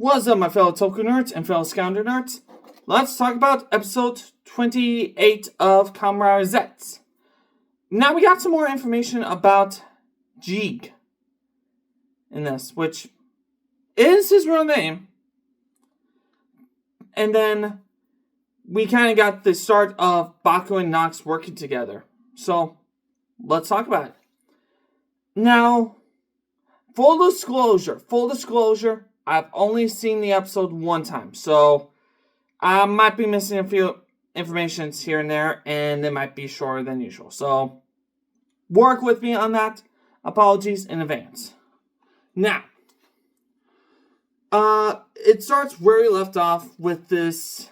What's up, my fellow Toku nerds and fellow Scoundrel nerds? Let's talk about episode 28 of Kamen Rider Zeztz. Now we got some more information about Jeeg in this, which is his real name. And then we kind of got the start of Baku and Nox working together. So, let's talk about it. Now, full disclosure, I've only seen the episode one time, so I might be missing a few informations here and there, and it might be shorter than usual. So, work with me on that. Apologies in advance. Now, it starts where we left off with this,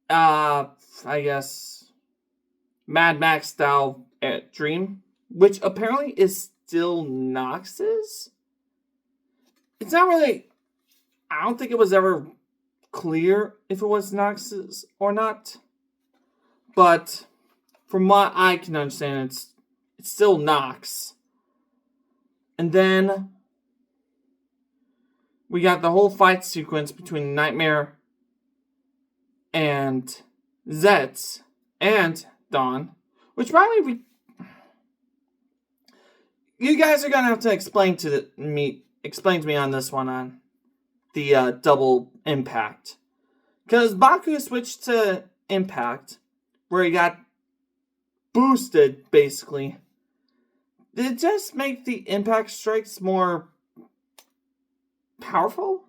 I guess, Mad Max style dream, which apparently is still Nox's. It's not really, I don't think it was ever clear if it was Nox's or not. But from what I can understand, it's still Nox. And then we got the whole fight sequence between Nightmare and Zeztz and Dawn, which probably you guys are gonna have to explain to me on this one on the double impact, because Baku switched to impact where he got boosted basically. Did it just make the impact strikes more powerful?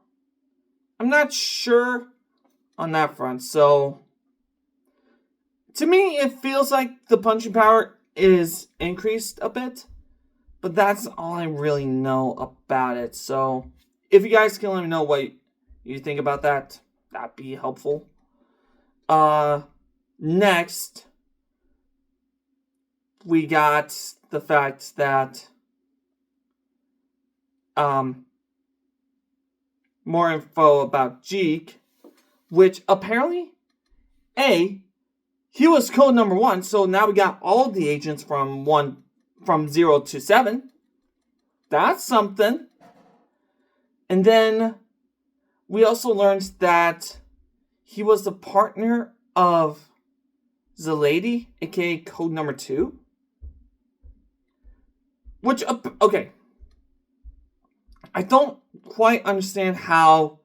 I'm not sure on that front. So to me, it feels like the punching power is increased a bit, but that's all I really know about it. So if you guys can let me know what you think about that, that'd be helpful. Next, we got the fact that more info about Jeeg, which apparently, he was code number 1, so now we got all the agents from 0 to 7. That's something. And then we also learned that he was the partner of the lady, aka code number 2. Which, okay. I don't quite understand how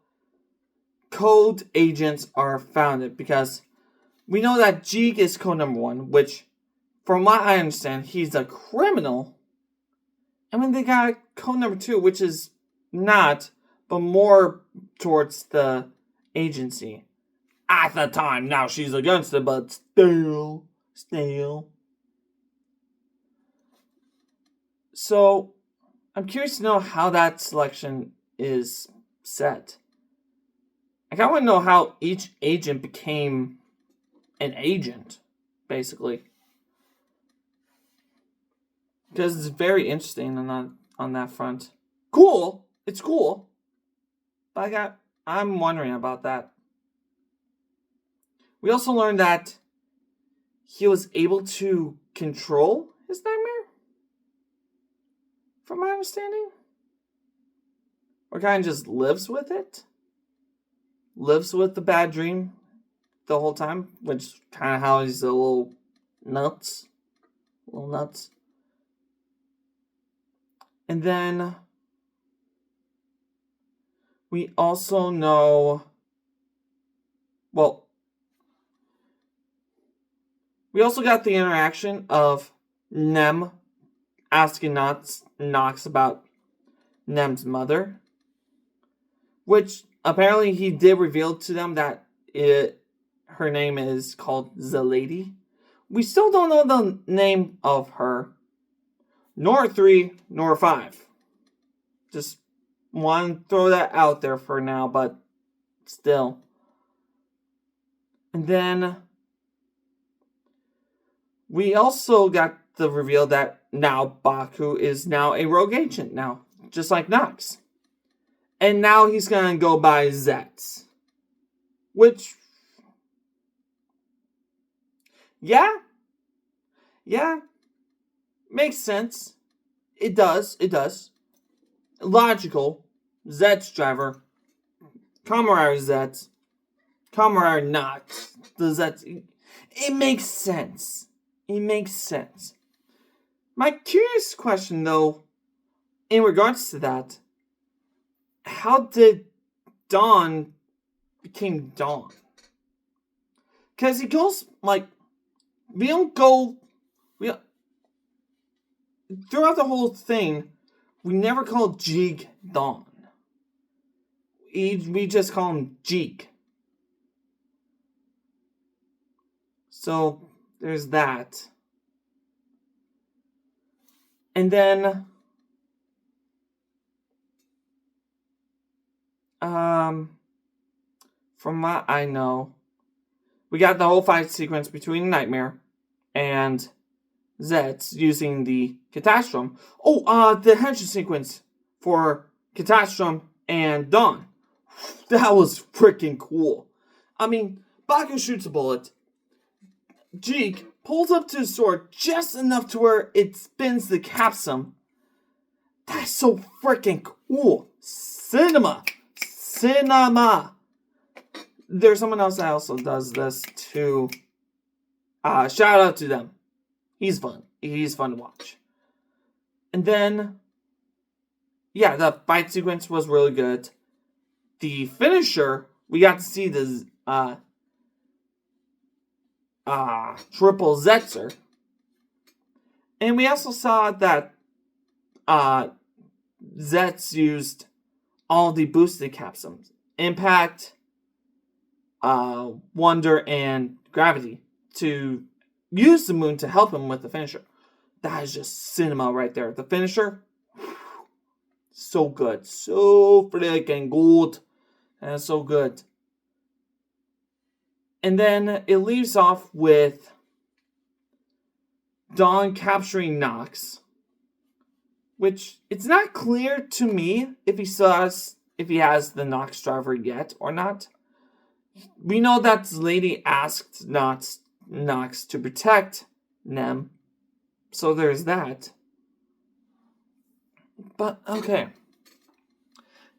code agents are founded, because we know that Jeeg is code number 1, which, from what I understand, he's a criminal. And then they got code number 2, which is not, but more towards the agency. At the time, now she's against it, but still. So, I'm curious to know how that selection is set. I kind of want to know how each agent became an agent, basically. Because it's very interesting on that front. Cool. It's cool. But I'm wondering about that. We also learned that he was able to control his nightmare, from my understanding. Or kind of just lives with it. Lives with the bad dream the whole time, which kind of how he's a little nuts. And then we also know, we also got the interaction of Nem asking Nox about Nem's mother, which apparently he did reveal to them that her name is called the Lady. We still don't know the name of her, nor 3, nor 5. Just want to throw that out there for now, but still. And then we also got the reveal that now Baku is now a rogue agent now, just like Nox. And now he's going to go by Zeztz. Which, yeah, makes sense. It does. Logical. Zeztz driver, Kamen Rider Zeztz, Kamen Rider Nox, the Zeztz. It makes sense. It makes sense. My curious question, though, in regards to that, how did Dawn became Dawn? Because he goes, like, we don't go, throughout the whole thing, we never call Jeek Dawn. We just call him Jeek. So, there's that. And then, from what I know, we got the whole fight sequence between Nightmare and Zeztz using the Catastrum. The henshin sequence for Catastrum and Dawn. That was freaking cool. I mean, Baku shoots a bullet. Jeek pulls up to his sword just enough to where it spins the capsum. That's so freaking cool. Cinema. There's someone else that also does this too. Shout out to them. He's fun. He's fun to watch. And then, yeah, the fight sequence was really good. The finisher, we got to see the triple Zetzer. And we also saw that Zeztz used all the boosted capsules. Impact, Wonder, and Gravity to use the moon to help him with the finisher. That is just cinema right there. The finisher, so good. So freaking good. And so good. And then it leaves off with Dawn capturing Nox. Which, it's not clear to me if he has the Nox driver yet or not. We know that the lady asked Nox to protect Nem. So there's that. But, okay.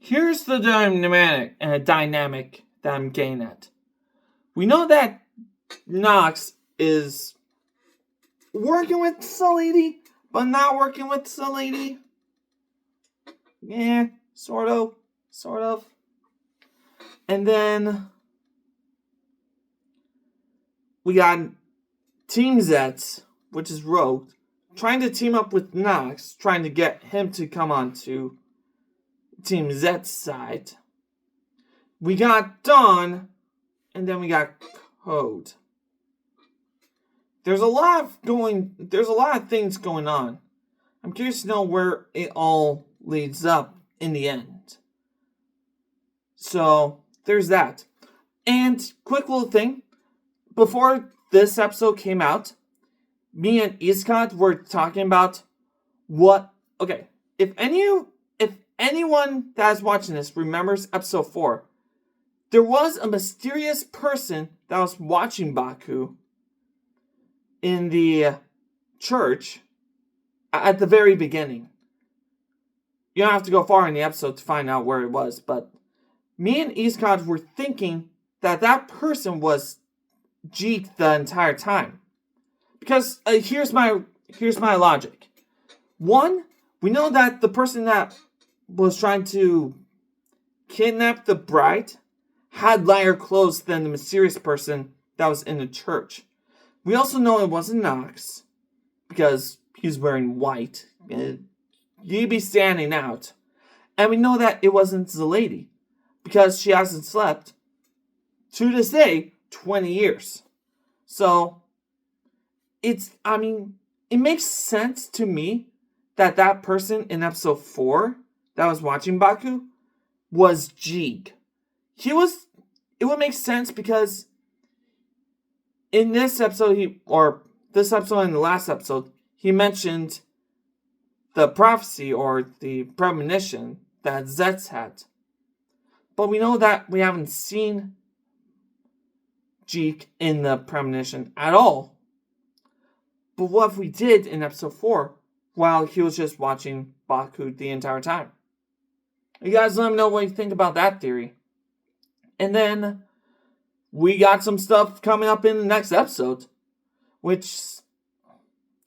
Here's the dynamic that I'm getting at. We know that Nox is working with the lady, but not working with the lady. Yeah, sort of. And then we got Team Zeztz, which is Rogue, trying to team up with Nox, trying to get him to come on to Team Zetz's side. We got Dawn, and then we got Code. There's a lot of things going on. I'm curious to know where it all leads up in the end. So, there's that. And, quick little thing. Before this episode came out, me and Iskot were talking about if anyone that's watching this remembers episode 4, there was a mysterious person that was watching Baku in the church at the very beginning. You don't have to go far in the episode to find out where it was, but me and Iskot were thinking that person was Jeek the entire time. Because here's my logic. One, we know that the person that was trying to kidnap the bride had lighter clothes than the mysterious person that was in the church. We also know it wasn't Nox, because he's wearing white. He'd be standing out. And we know that it wasn't the lady, because she hasn't slept, to this day, 20 years. So, it makes sense to me that person in episode 4 that was watching Baku was Jeek. It would make sense because in this episode, this episode and the last episode, he mentioned the prophecy or the premonition that Zeztz had. But we know that we haven't seen Jeek in the premonition at all. But what if we did in episode 4 while he was just watching Baku the entire time? You guys let me know what you think about that theory. And then we got some stuff coming up in the next episode, which,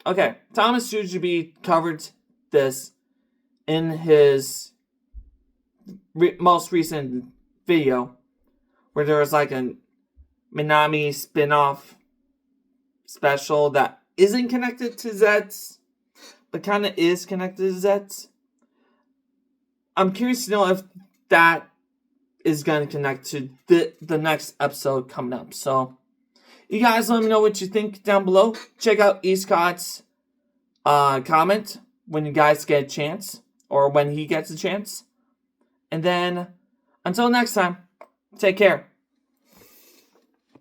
okay, Thomas Jujubee covered this in his most recent video, where there was like a Minami spin-off special that isn't connected to Zeztz, but kind of is connected to Zeztz. I'm curious to know if that is going to connect to the next episode coming up. So, you guys let me know what you think down below. Check out Escott's comment when you guys get a chance, or when he gets a chance. And then, until next time, take care.